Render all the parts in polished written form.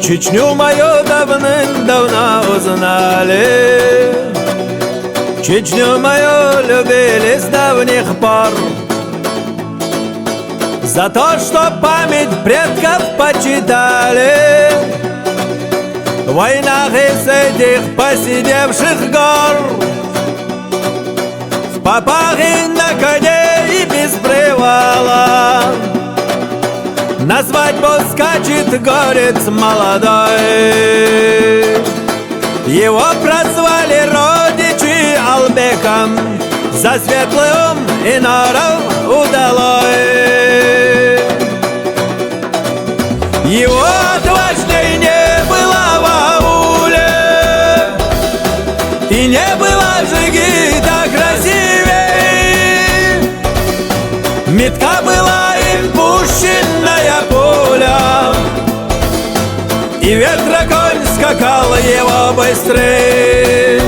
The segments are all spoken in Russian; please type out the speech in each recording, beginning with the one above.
Чечню мою давным-давно узнали, Чечню мою любили с давних пор. За то, что память предков почитали в войнах из этих посидевших гор. В попах и на коне и без привала на свадьбу скачет горец молодой. Его прозвали родичи Албеком за светлый ум и норов удалой. Его отважной не было в ауле, и не было жиги так красивей. Метка была им пущенная пуля, и ветроконь скакал его быстрей.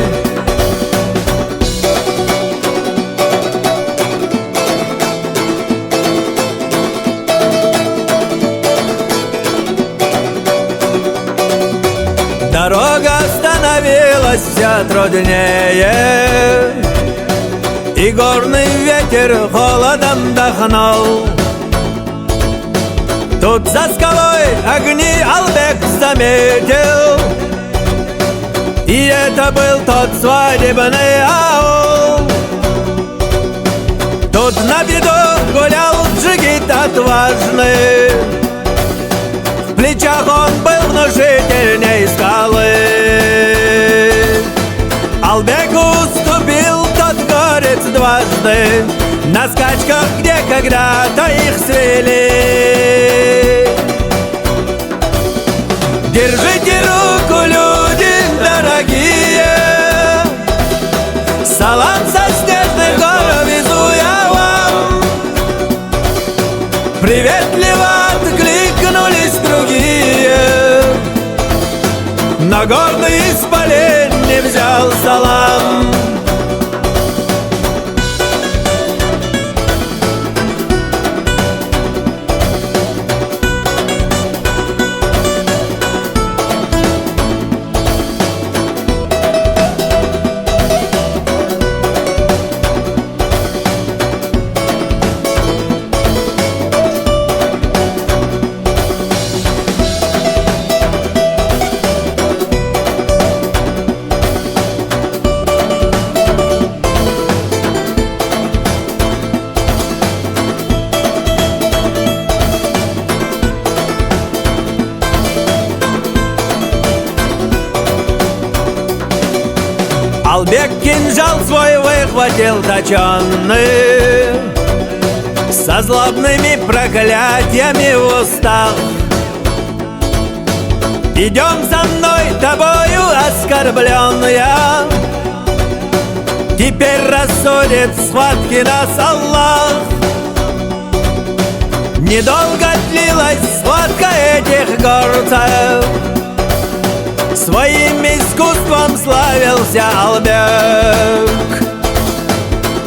Дорога становилась все труднее, и горный ветер холодом дохнул. Тут за скалой огни Албек заметил, и это был тот свадебный аул. Тут на виду гулял джигит отважный, в плечах он был внушительней скалы. Албеку уступил тот горец дважды на скачках, где когда-то их свели. Держите руку, люди дорогие, салам со снежных гор везу я вам. Приветливо откликнулись другие, но гордый исполин не взял салам. Албек кинжал свой выхватил точенный, со злобными проклятиями в устах. Идем за мной, тобою оскорблен я, теперь рассудит схватки нас Аллах. Недолго длилась схватка этих горцев, своим искусством славился Албек.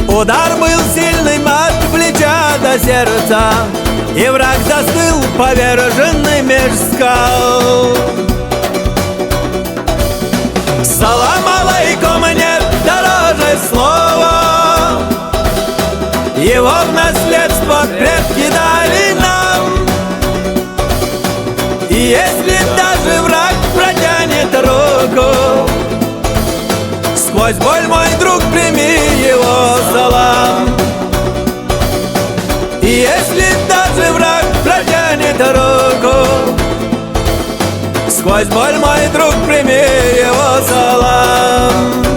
Удар был сильным от плеча до сердца, и враг застыл поверженный меж скал. Салам алейкум нет дороже слова, его в наследство предки дали нам. И если даже враг протянет руку, сквозь боль, мой друг, прими его салам. И если даже враг протянет руку, сквозь боль, мой друг, прими его салам.